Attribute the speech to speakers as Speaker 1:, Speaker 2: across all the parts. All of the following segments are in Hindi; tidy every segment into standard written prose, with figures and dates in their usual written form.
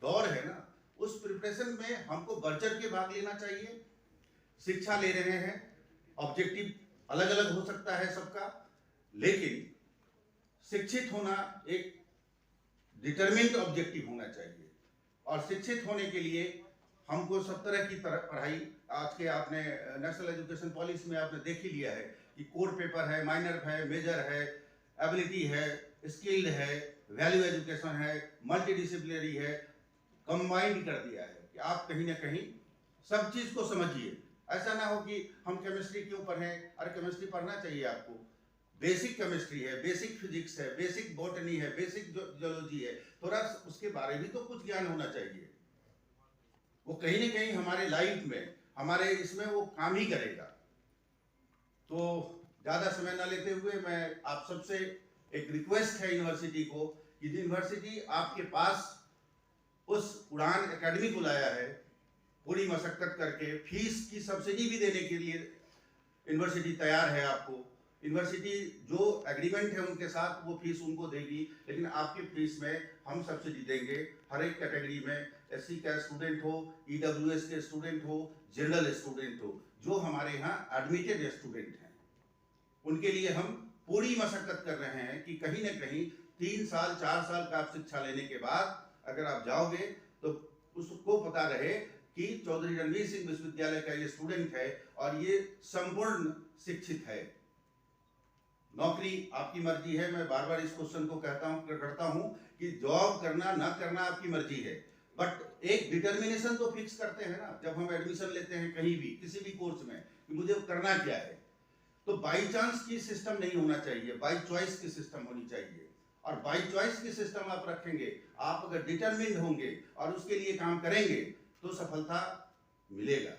Speaker 1: दौर है ना, उस प्रिपरेशन में हमको बढ़ चढ़ के भाग लेना चाहिए। शिक्षा ले रहे हैं, ऑब्जेक्टिव अलग अलग हो सकता है सबका, लेकिन शिक्षित होना एक डिटरमिन्ड ऑब्जेक्टिव होना चाहिए। और शिक्षित होने के लिए हमको सब तरह की पढ़ाई, आज के आपने नेशनल एजुकेशन पॉलिसी में आपने देख ही लिया है कि कोर पेपर है, माइनर है, मेजर है, एबिलिटी है, स्किल्ड है, वैल्यू एजुकेशन है, मल्टी डिसिप्लिनरी है, कंबाइंड कर दिया है कि आप कहीं ना कहीं सब चीज को समझिए। ऐसा ना हो कि हम केमिस्ट्री क्यों पढ़ें, अरे केमिस्ट्री पढ़ना चाहिए आपको, बेसिक केमिस्ट्री है, बेसिक फिजिक्स है, बेसिक बॉटनी है, बेसिक जियोलॉजी है, थोड़ा उसके बारे में तो कुछ ज्ञान होना चाहिए। वो कहीं ना कहीं हमारे लाइफ में, हमारे इसमें वो काम ही करेगा। तो ज्यादा समय ना लेते हुए मैं आप सबसे एक रिक्वेस्ट है यूनिवर्सिटी को कि यूनिवर्सिटी आपके पास उस उड़ान एकेडमी को लाया है, पूरी मशक्कत करके फीस की सब्सिडी भी देने के लिए यूनिवर्सिटी तैयार है आपको। यूनिवर्सिटी जो एग्रीमेंट है उनके साथ वो फीस उनको देगी, लेकिन आपकी फीस में हम सब्सिडी देंगे हर एक कैटेगरी में। एससी का स्टूडेंट हो, ईडब्ल्यूएस के स्टूडेंट हो, जनरल स्टूडेंट हो, जो हमारे यहाँ एडमिटेड स्टूडेंट हैं, उनके लिए हम पूरी मशक्कत कर रहे हैं कि कहीं ना कहीं 3 साल 4 साल का आप शिक्षा लेने के बाद अगर आप जाओगे तो उसको पता रहे कि चौधरी रणवीर सिंह विश्वविद्यालय का ये स्टूडेंट है और ये संपूर्ण शिक्षित है। नौकरी आपकी मर्जी है, मैं बार बार इस क्वेश्चन को करता हूं कि जॉब करना ना करना आपकी मर्जी है, बट एक डिटर्मिनेशन तो फिक्स करते हैं ना जब हम एडमिशन लेते हैं कहीं भी किसी भी कोर्स में कि मुझे करना क्या है। तो बाई चांस की सिस्टम नहीं होना चाहिए, बाई चॉइस की सिस्टम होनी चाहिए। और बाई चॉइस की सिस्टम आप रखेंगे, आप अगर डिटरमिन्ड होंगे और उसके लिए काम करेंगे तो सफलता मिलेगा।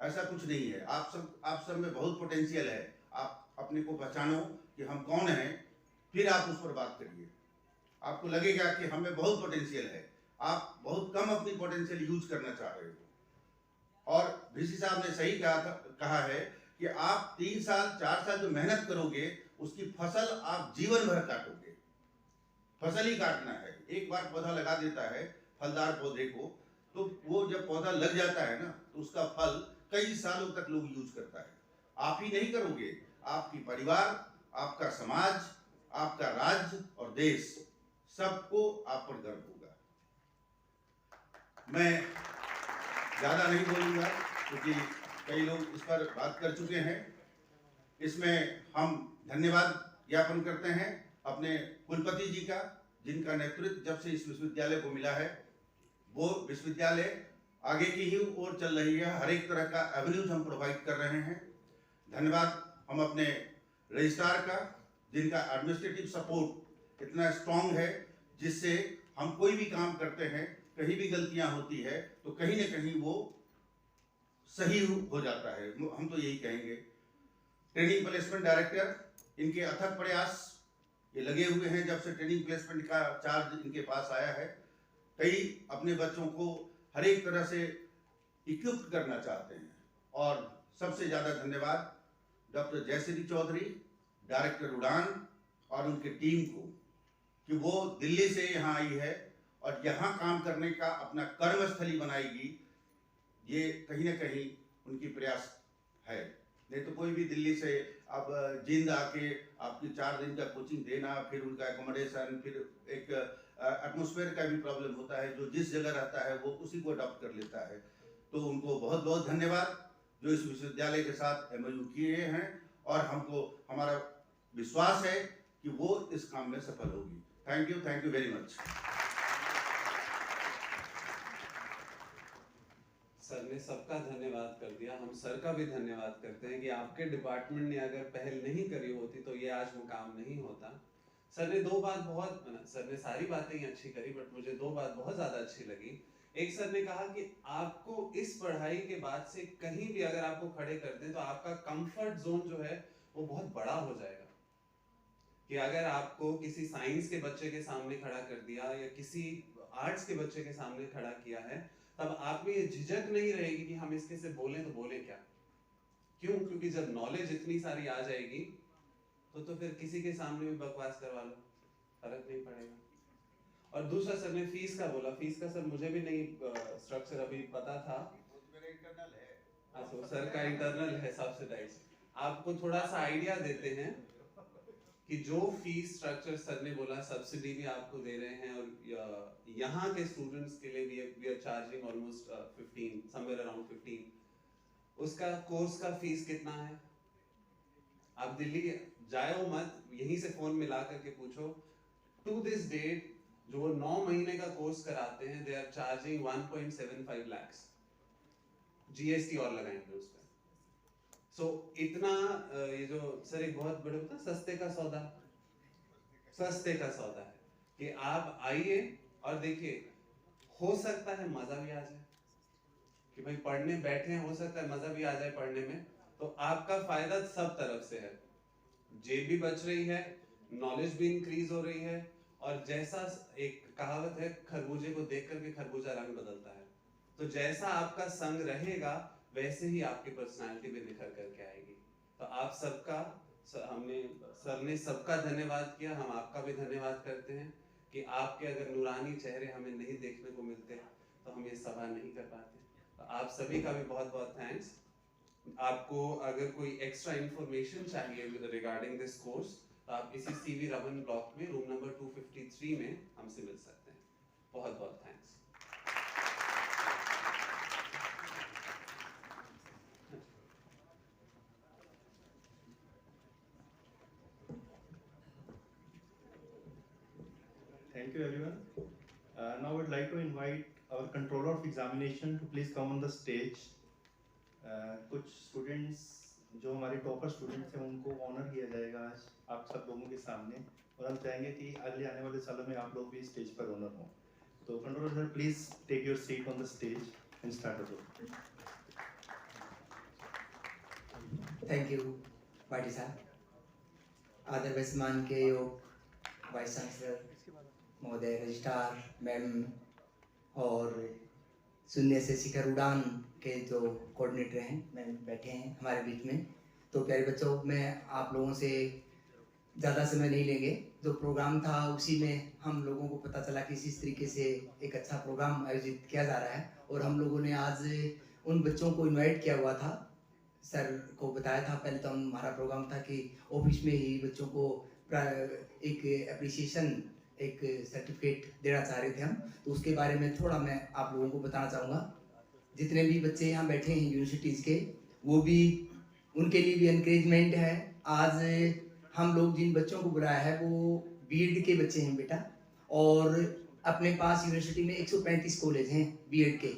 Speaker 1: ऐसा कुछ नहीं है, आप सब में बहुत पोटेंशियल है। आप अपने को पहचानो कि हम कौन हैं, फिर आप उस पर बात करिए। आपको लगेगा कि हमें बहुत पोटेंशियल है, आप बहुत कम अपनी पोटेंशियल यूज करना चाह रहे हो। और वीसी साहब ने सही कहा है कि आप 3 साल 4 साल जो मेहनत करोगे उसकी फसल आप जीवन भर काटोगे। फसल ही काटना है, एक बार पौधा लगा देता है फलदार पौधे को, तो वो जब पौधा लग जाता है ना तो उसका फल कई सालों तक लोग यूज करता है। आप ही नहीं करोगे, आपकी परिवार, आपका समाज, आपका राज्य और देश, सबको आप पर गर्व होगा। मैं ज्यादा नहीं बोलूंगा क्योंकि कई लोग इस पर बात कर चुके हैं। इसमें हम धन्यवाद ज्ञापन करते हैं अपने कुलपति जी का, जिनका नेतृत्व जब से इस विश्वविद्यालय को मिला है वो विश्वविद्यालय आगे की ही ओर चल रही है। हर एक तरह का एवेन्यूज हम प्रोवाइड कर रहे हैं। धन्यवाद हम अपने रजिस्ट्रार का, जिनका एडमिनिस्ट्रेटिव सपोर्ट इतना स्ट्रांग है जिससे हम कोई भी काम करते हैं, कहीं भी गलतियां होती है तो कहीं ना कहीं वो सही हो जाता है, हम तो यही कहेंगे। ट्रेनिंग प्लेसमेंट डायरेक्टर, इनके अथक प्रयास ये लगे हुए हैं जब से ट्रेनिंग प्लेसमेंट का चार्ज इनके पास आया है। कई अपने बच्चों को हर एक तरह से इक्विप्ड करना चाहते हैं। और सबसे ज्यादा धन्यवाद डॉक्टर जयश्री चौधरी, डायरेक्टर उड़ान और उनकी टीम को कि वो दिल्ली से यहाँ आई है और यहाँ काम करने का अपना कर्मस्थली बनाएगी। ये कहीं ना कहीं उनकी प्रयास है, नहीं तो कोई भी दिल्ली से अब जींद आके आपकी 4 दिन का कोचिंग देना, फिर उनका एकोमोडेशन, फिर एक एटमॉस्फेयर का भी प्रॉब्लम होता है, जो जिस जगह रहता है वो उसी को अडॉप्ट कर लेता है। तो उनको बहुत बहुत धन्यवाद जो इस विश्वविद्यालय के साथ एमओयू किए हैं, और हमको हमारा विश्वास है कि वो इस काम में सफल होगी। Thank you very much.
Speaker 2: Sir ने सबका धन्यवाद कर दिया, हम सर का भी धन्यवाद करते हैं कि आपके डिपार्टमेंट ने अगर पहल नहीं करी होती तो ये आज वो काम नहीं होता। सर ने 2 बात बहुत, सर ने सारी बातें ही अच्छी करी, बट मुझे 2 बात बहुत ज्यादा अच्छी लगी। एक, सर ने कहा कि आपको इस पढ़ाई के बाद से कहीं भी अगर आपको खड़े कर दें तो आपका कंफर्ट जोन जो है वो बहुत बड़ा हो जाएगा। कि अगर आपको किसी साइंस के बच्चे के सामने खड़ा कर दिया या किसी आर्ट्स के बच्चे के सामने खड़ा किया है, तब आप में ये झिझक नहीं रहेगी कि हम इसके से बोलें तो बोले क्या। क्यों? क्योंकि जब नॉलेज इतनी सारी आ जाएगी तो फिर किसी के सामने भी बकवास करवा लो, फर्क नहीं पड़ेगा। और दूसरा सर ने फीस का बोला, फीस का सर मुझे भी नहीं स्ट्रक्चर अभी पता था।
Speaker 1: मेरा इंटरनल है।
Speaker 2: अच्छा, सर का इंटरनल है सब्सिडाइज। आपको थोड़ा सा आइडिया देते हैं कि जो फीस स्ट्रक्चर सर ने बोला सब्सिडी भी आपको दे रहे हैं, और यहाँ के स्टूडेंट्स के लिए we are charging almost 15 somewhere around 15। उसका कोर्स का फीस कितना है? आप दिल्ली जाओ मत, यहीं से फोन मिला करके पूछो। टू दिस डेट जो वो 9 महीने का कोर्स कराते हैं, they are charging 1.75 lakhs, GST और लगाएंगे उस पर। सो इतना ये जो सर एक बहुत बड़े होता है सस्ते का सौदा है कि आप आइए और देखिए, हो सकता है मजा भी आ जाए कि भाई पढ़ने बैठे हैं, हो सकता है मजा भी आ जाए पढ़ने में, तो आपका फायदा सब तरफ से है। जेब भी बच रही है, नॉलेज भी इंक्रीज हो रही है, और जैसा एक कहावत है, खरबूजे को देख करके खरबूजा रंग बदलता है, तो जैसा आपका संग रहेगा वैसे ही आपकी पर्सनालिटी भी निखर करके आएगी। तो आप सबका सर ने सबका धन्यवाद किया, हम आपका भी धन्यवाद करते हैं कि आपके अगर नूरानी चेहरे हमें नहीं देखने को मिलते तो हम ये सभा नहीं कर पाते। तो आप सभी का भी बहुत बहुत थैंक्स। आपको अगर कोई एक्स्ट्रा इंफॉर्मेशन चाहिए रिगार्डिंग दिस कोर्स, तो आप इसी सीवी रमन ब्लॉक में रूम नंबर 253 में हमसे मिल सकते हैं। बहुत बहुत thanks.
Speaker 3: Thank you everyone. Now I would like to invite our controller of examination to please come on the stage. कुछ students जो हमारे टॉपर स्टूडेंट्स हैं उनको ऑनर किया जाएगा आज आप सब लोगों के सामने, और हम चाहेंगे कि अगले आने वाले सालों में आप लोग भी स्टेज पर ऑनर हों। तो controller sir please take your seat on the stage and start the programme.
Speaker 4: Thank you Patil साहब। आदर व सम्मान के योग वाइस चांसलर महोदय, रजिस्ट्रार मैम और शून्य से शिखर उड़ान के जो कोऑर्डिनेटर हैं मैम बैठे हैं हमारे बीच में। तो प्यारे बच्चों, मैं आप लोगों से ज़्यादा समय नहीं लेंगे। जो प्रोग्राम था उसी में हम लोगों को पता चला कि इस तरीके से एक अच्छा प्रोग्राम आयोजित किया जा रहा है, और हम लोगों ने आज उन बच्चों को इनवाइट किया हुआ था। सर को बताया था पहले तो हमारा प्रोग्राम था कि ऑफिस में ही बच्चों को एक अप्रिसिएशन, एक सर्टिफिकेट देना चाह रहे थे हम, तो उसके बारे में थोड़ा मैं आप लोगों को बताना चाहूँगा। जितने भी बच्चे यहाँ बैठे हैं यूनिवर्सिटीज़ के, वो भी उनके लिए भी एनकरेजमेंट है। आज हम लोग जिन बच्चों को बुलाया है वो बीएड के बच्चे हैं बेटा, और अपने पास यूनिवर्सिटी में 135 कॉलेज हैं बीएड के,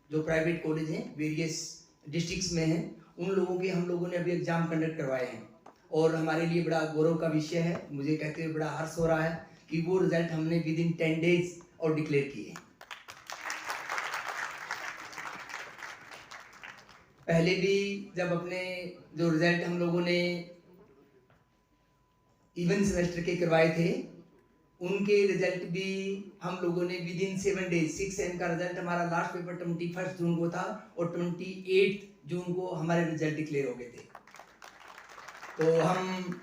Speaker 4: जो प्राइवेट कॉलेज हैं वेरियस डिस्ट्रिक्ट्स में हैं। उन लोगों के हम लोगों ने अभी एग्जाम कंडक्ट करवाए हैं, और हमारे लिए बड़ा गौरव का विषय है। मुझे कहते हुए बड़ा हर्ष हो रहा है कि वो रिजल्ट हमने विद इन 10 डेज और डिक्लेयर किए। पहले भी जब अपने जो रिजल्ट हम लोगों ने इवन सेमेस्टर के करवाए थे, उनके रिजल्ट भी हम लोगों ने विद इन 7 डेज, 6 सेम का रिजल्ट हमारा लास्ट पेपर 21 जून को था, और 28 जून को हमारे रिजल्ट डिक्लेयर हो गए थे। तो हम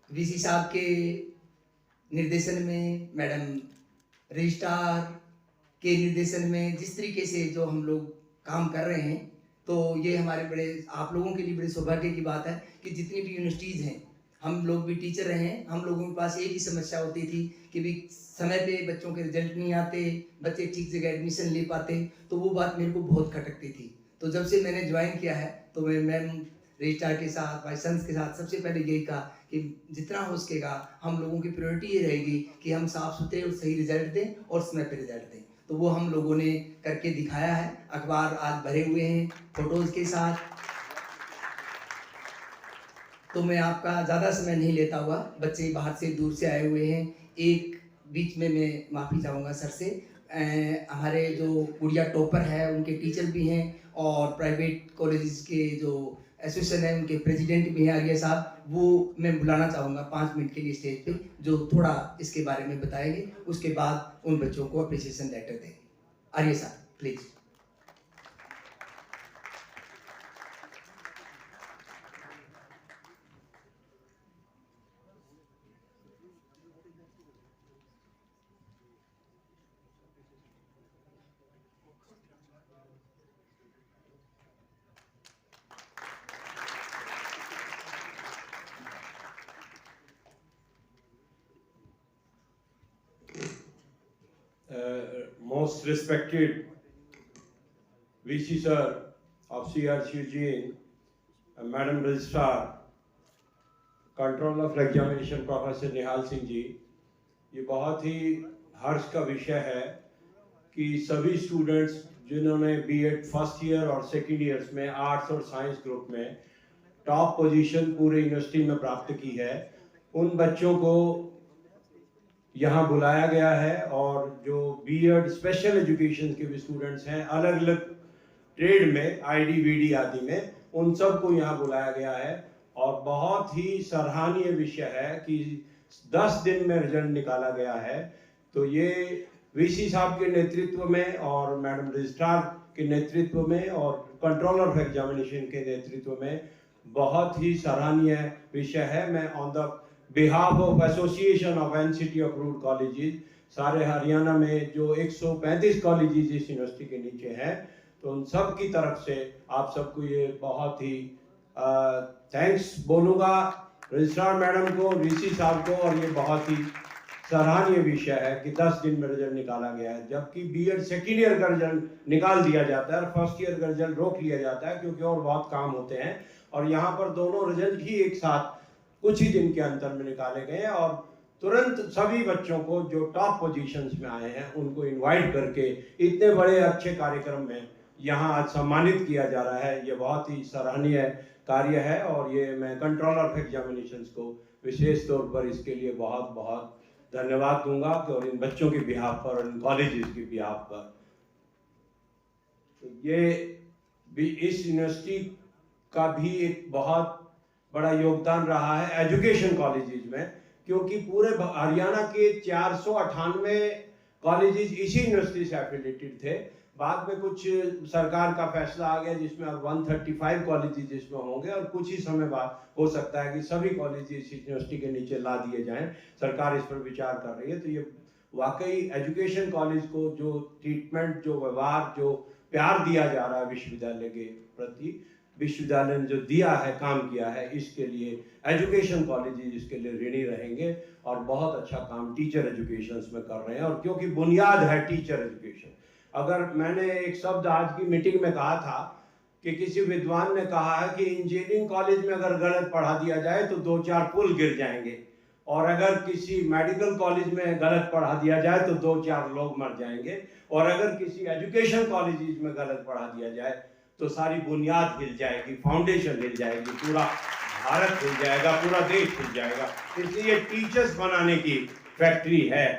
Speaker 4: वीसी साहब के निर्देशन में, मैडम रजिस्ट्रार के निर्देशन में जिस तरीके से जो हम लोग काम कर रहे हैं, तो ये हमारे बड़े, आप लोगों के लिए बड़े सौभाग्य की बात है कि जितनी भी यूनिवर्सिटीज़ हैं, हम लोग भी टीचर रहे हैं, हम लोगों के पास एक ही समस्या होती थी कि भी समय पे बच्चों के रिजल्ट नहीं आते, बच्चे ठीक जगह एडमिशन ले पाते, तो वो बात मेरे को बहुत खटकती थी। तो जब से मैंने ज्वाइन किया है, तो मैं मैम रजिस्ट्रार के साथ, वाइस चांसलर के साथ सबसे पहले यही कहा कि जितना हो सकेगा हम लोगों की प्रायोरिटी ये रहेगी कि हम साफ सुथरे और सही रिजल्ट दें और समय पे रिजल्ट दें। तो वो हम लोगों ने करके दिखाया है। अखबार आज भरे हुए हैं फोटोज़ के साथ। तो मैं आपका ज़्यादा समय नहीं लेता हुआ, बच्चे बाहर से दूर से आए हुए हैं, एक बीच में मैं माफ़ी चाहूँगा सर से। हमारे जो गुड़िया टॉपर है उनके टीचर भी हैं, और प्राइवेट कॉलेजेस के जो एसोसिएशन है उनके प्रेसिडेंट भी हैं आर्य साहब, वो मैं बुलाना चाहूँगा 5 मिनट के लिए स्टेज पे, जो थोड़ा इसके बारे में बताएंगे। उसके बाद उन बच्चों को अप्रिसिएशन लेटर देंगे। आर्य साहब please.
Speaker 5: most respected VC sir of CRC Eugene, Madam Registrar, Controller of Examination Professor निहाल सिंह जी, ये बहुत ही हर्ष का विषय है कि सभी स्टूडेंट्स जिन्होंने बीएड फर्स्ट ईयर और सेकेंड ईयर्स में आर्ट्स और साइंस ग्रुप में टॉप पोजीशन पूरे यूनिवर्सिटी में प्राप्त की है, उन बच्चों को यहाँ बुलाया गया है। और जो बीएड स्पेशल एजुकेशन के भी स्टूडेंट्स हैं अलग अलग ट्रेड में, आईडी वीडी आदि में, उन सबको यहाँ बुलाया गया है। और बहुत ही सराहनीय विषय है कि 10 दिन में रिजल्ट निकाला गया है। तो ये वीसी साहब के नेतृत्व में और मैडम रजिस्ट्रार के नेतृत्व में और कंट्रोलर ऑफ एग्जामिनेशन के नेतृत्व में बहुत ही सराहनीय विषय है। मैं on the behalf of association of NCT approved colleges, सारे हरियाणा में जो 135 कॉलेजेस इस यूनिवर्सिटी के नीचे हैं, तो उन सब की तरफ से आप सबको ये बहुत ही थैंक्स बोलूँगा, रजिस्ट्रार मैडम को, वीसी साहब को। और ये बहुत ही सराहनीय विषय है कि 10 दिन में रिजल्ट निकाला गया है, जबकि बीएड सेकेंड ईयर का रिजल्ट निकाल दिया जाता है और फर्स्ट ईयर का रिजल्ट रोक लिया जाता है क्योंकि और बहुत काम होते हैं। और यहाँ पर दोनों रिजल्ट ही एक साथ कुछ ही दिन के अंतर में निकाले गए और तुरंत सभी बच्चों को जो टॉप पोजीशंस में आए हैं उनको इनवाइट करके इतने बड़े अच्छे कार्यक्रम में यहाँ आज सम्मानित किया जा रहा है। ये बहुत ही सराहनीय कार्य है और ये मैं कंट्रोलर ऑफ एग्जामिनेशंस को विशेष तौर पर इसके लिए बहुत बहुत धन्यवाद दूंगा और इन बच्चों के बिहाफ पर और इन कॉलेजेस के बिहाफ पर। तो ये भी इस यूनिवर्सिटी का भी एक बहुत बड़ा योगदान रहा है एजुकेशन कॉलेजेस में, क्योंकि पूरे हरियाणा के 498 कॉलेजेस इसी यूनिवर्सिटी से एफिलिएटेड थे। बाद में कुछ सरकार का फैसला आ गया जिसमें अब 135 कॉलेजेस इसमें होंगे और कुछ ही समय बाद हो सकता है कि सभी कॉलेजेस इस यूनिवर्सिटी के नीचे ला दिए जाएं। सरकार इस पर विचार कर रही है। तो ये वाकई एजुकेशन कॉलेज को जो ट्रीटमेंट, जो व्यवहार, जो प्यार दिया जा रहा है विश्वविद्यालय के प्रति, विश्वविद्यालय ने जो दिया है, काम किया है, इसके लिए एजुकेशन कॉलेजेस इसके लिए ऋणी रहेंगे और बहुत अच्छा काम टीचर एजुकेशन में कर रहे हैं। और क्योंकि बुनियाद है टीचर एजुकेशन। अगर मैंने एक शब्द आज की मीटिंग में कहा था कि किसी विद्वान ने कहा है कि इंजीनियरिंग कॉलेज में अगर गलत पढ़ा दिया जाए तो 2-4 पुल गिर जाएंगे, और अगर किसी मेडिकल कॉलेज में गलत पढ़ा दिया जाए तो 2-4 लोग मर जाएंगे, और अगर किसी एजुकेशन कॉलेज में गलत पढ़ा दिया जाए तो सारी बुनियाद हिल जाएगी, फाउंडेशन हिल जाएगी, पूरा भारत हिल जाएगा, पूरा देश हिल जाएगा। इसलिए टीचर्स बनाने की फैक्ट्री है।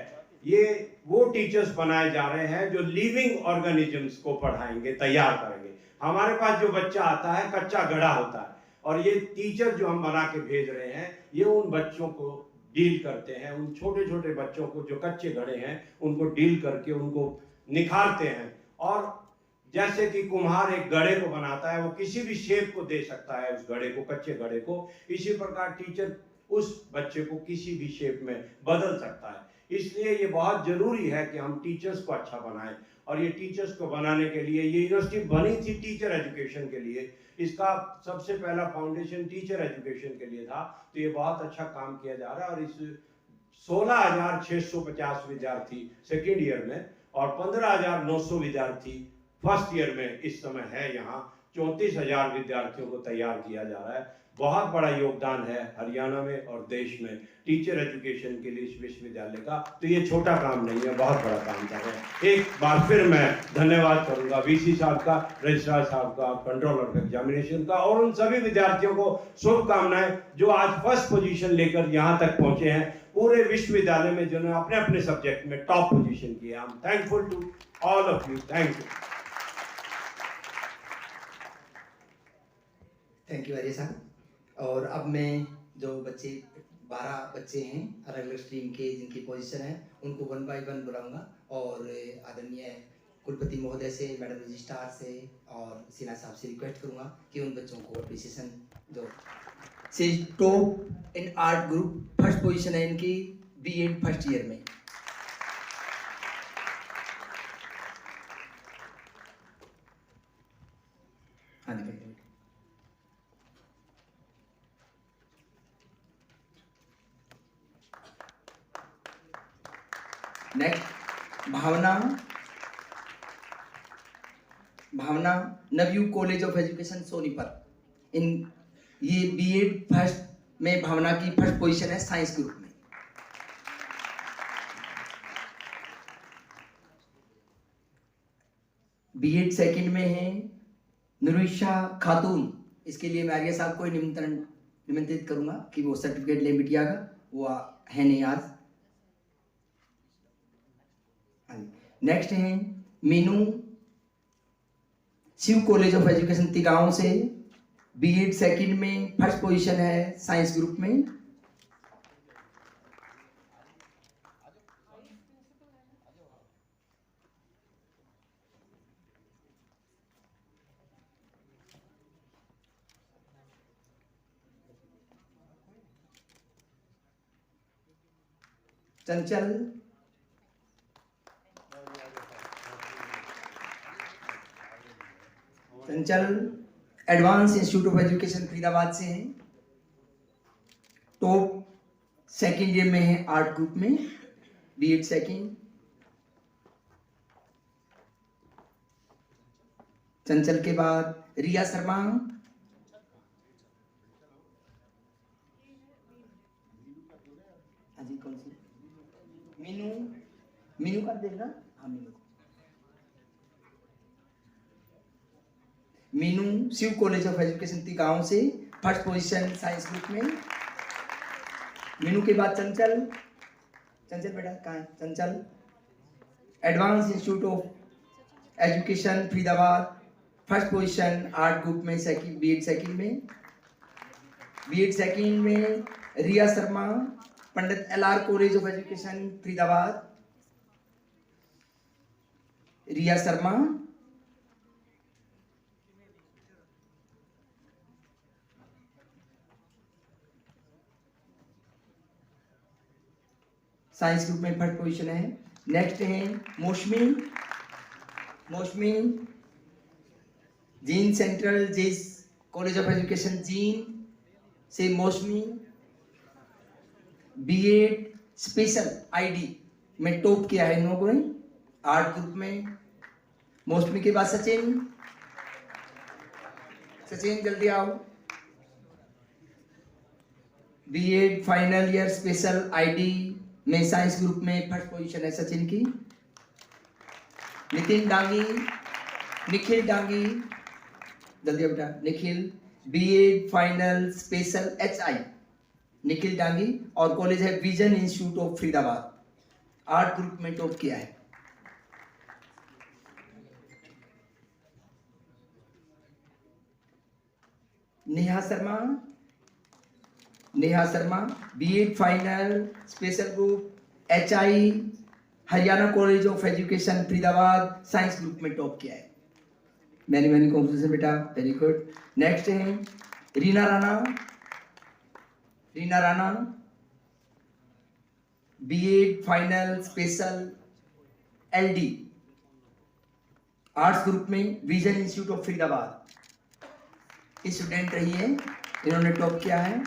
Speaker 5: ये वो टीचर्स बनाए जा रहे हैं जो लिविंग ऑर्गेनिजम्स को पढ़ाएंगे, तैयार करेंगे। हमारे पास जो बच्चा आता है कच्चा गड़ा होता है, और ये टीचर जो हम बना के भेज रहे हैं ये उन बच्चों को डील करते हैं, उन छोटे छोटे बच्चों को जो कच्चे गड़े हैं उनको डील करके उनको निखारते हैं। और जैसे कि कुम्हार एक गड़े को बनाता है, वो किसी भी शेप को दे सकता है उस गड़े को, कच्चे गड़े को, इसी प्रकार टीचर उस बच्चे को किसी भी शेप में बदल सकता है। इसलिए ये बहुत जरूरी है कि हम टीचर्स को अच्छा बनाएं। और ये टीचर्स को बनाने के लिए ये यूनिवर्सिटी बनी थी टीचर एजुकेशन के लिए, इसका सबसे पहला फाउंडेशन टीचर एजुकेशन के लिए था। तो ये बहुत अच्छा काम किया जा रहा है। और इस 16,650 विद्यार्थी सेकेंड ईयर में और 15,900 विद्यार्थी फर्स्ट ईयर में इस समय है यहाँ। 34,000 विद्यार्थियों को तैयार किया जा रहा है। बहुत बड़ा योगदान है हरियाणा में और देश में टीचर एजुकेशन के लिए इस विश्वविद्यालय का। तो ये छोटा काम नहीं है, बहुत बड़ा काम कर रहे हैं। एक बार फिर मैं धन्यवाद करूंगा वीसी साहब का, रजिस्ट्रार साहब का, कंट्रोलर ऑफ एग्जामिनेशन का, और उन सभी विद्यार्थियों को शुभकामनाएं जो आज फर्स्ट पोजीशन लेकर यहाँ तक पहुंचे हैं पूरे विश्वविद्यालय में, जिन्होंने अपने अपने सब्जेक्ट में टॉप पोजीशन किया। I am thankful to all of you. Thank you.
Speaker 4: Thank you Ajay साहब। और अब मैं जो 12 बच्चे हैं अलग अलग स्ट्रीम के जिनकी पोजीशन है उनको 1 बाय 1 बुलाऊंगा और आदरणीय कुलपति महोदय से, मैडम रजिस्ट्रार से और सिन्हा साहब से रिक्वेस्ट करूंगा कि उन बच्चों को अप्रिसिएशन जो से top in art group, first position है इनकी बीएड फर्स्ट ईयर में। हाँ जी, नेक्स्ट भावना भावना नवयू कॉलेज ऑफ एजुकेशन सोनीपत। इन ये बीएड फर्स्ट में भावना की फर्स्ट पोजीशन है साइंस ग्रुप में। बीएड सेकंड में है नुरिशा खातून। इसके लिए मैं आर्य साहब को निमंत्रित करूंगा कि वो सर्टिफिकेट ले बिटिया का, वो है नहीं आज। नेक्स्ट है Meenu, Shiv college of education Tigaon से बीएड सेकंड में फर्स्ट पोजीशन है साइंस ग्रुप में। Chanchal advance institute of education Faridabad से हैं। टॉप सेकंड ईयर में है आर्ट ग्रुप में, बीएड सेकंड। चंचल के बाद रिया शर्मा, अजी कौन सी, मीनू का देखना। हाँ Meenu Shiv college of education Tigaon से फर्स्ट पोजीशन साइंस ग्रुप में। मीनू के बाद चंचल बेटा कहाँ है Chanchal, advance institute of education Faridabad first position art group में सेकंड, बीएड सेकंड में। बीएड सेकंड में Riya Sharma, Pandit LR college of education Faridabad. Riya Sharma science group में फर्स्ट पोजीशन है। नेक्स्ट है मौसमी जीन सेंट्रल जेस कॉलेज ऑफ एजुकेशन जीन से मौसमी बीएड स्पेशल आईडी में टॉप किया है इन लोगों ने आर्ट ग्रुप में। मौसमी के बाद सचिन जल्दी आओ, BEd final year special ID में साइंस ग्रुप में फर्स्ट पोजीशन है सचिन की। निखिल डांगी जल्दी बेटा, Nikhil BEd final special HI, Nikhil Dangi, और कॉलेज है vision institute of Faridabad, art group में टॉप किया है। Neha Sharma BEd final special group HI Haryana college of education Faridabad science group में टॉप किया है। मैनी कॉन्ग्रेचुलेशन बेटा, वेरी गुड। नेक्स्ट है Reena Rana BEd final special LD arts group में vision institute of Faridabad student रही है, इन्होंने टॉप किया है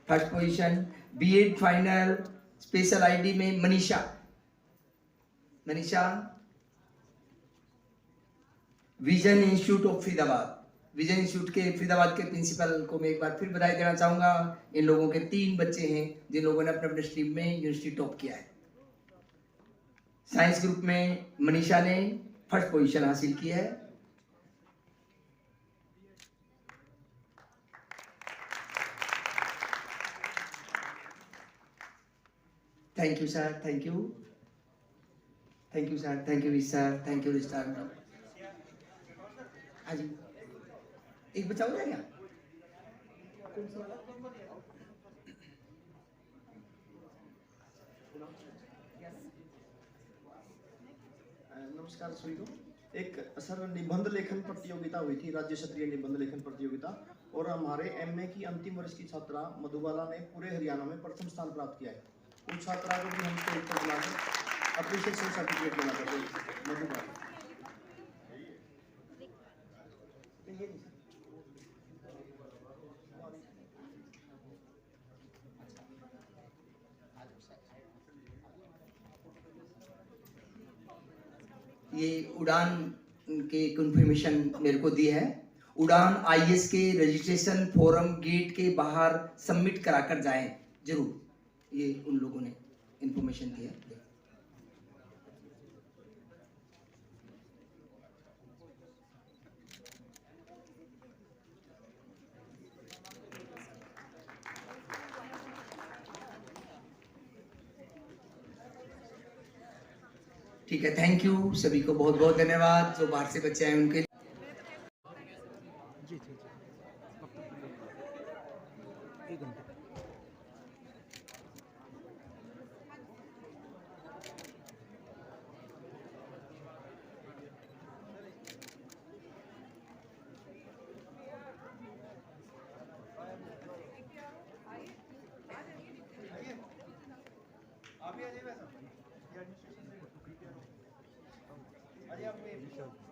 Speaker 4: first position. BEd final special ID में Manisha vision institute of Faridabad, vision institute के फरीदाबाद के प्रिंसिपल को मैं एक बार फिर बधाई देना चाहूंगा। इन लोगों के 3 बच्चे हैं जिन लोगों ने अपने अपने स्ट्रीम में यूनिवर्सिटी टॉप किया है। साइंस ग्रुप में मनीषा ने फर्स्ट पोजीशन हासिल की है। Thank you sir, thank you sir, thank you sir, thank you registrar madam. हाँ जी, एक बच्चा हो जाएगा।
Speaker 6: नमस्कार सभी को। एक सर निबंध लेखन प्रतियोगिता हुई थी, राज्य स्तरीय निबंध लेखन प्रतियोगिता, और हमारे एमए की अंतिम वर्ष की छात्रा मधुबाला ने पूरे हरियाणा में प्रथम स्थान प्राप्त किया है। उस छात्रा को भी हम स्टेज पर बुलाकर अप्रिशिएशन सर्टिफिकेट देना चाहते हैं। मधुबाला
Speaker 4: ये उड़ान के कंफर्मेशन मेरे को दी है। उड़ान आईएएस के रजिस्ट्रेशन फॉर्म गेट के बाहर सबमिट कराकर जाएं जरूर, ये उन लोगों ने इंफॉर्मेशन दी है। ठीक है, थैंक यू सभी को, बहुत बहुत धन्यवाद। जो बाहर से बच्चे आए उनके
Speaker 3: आप ही आ जाइए वैसा, ये एडमिनिस्ट्रेशन से आइए आप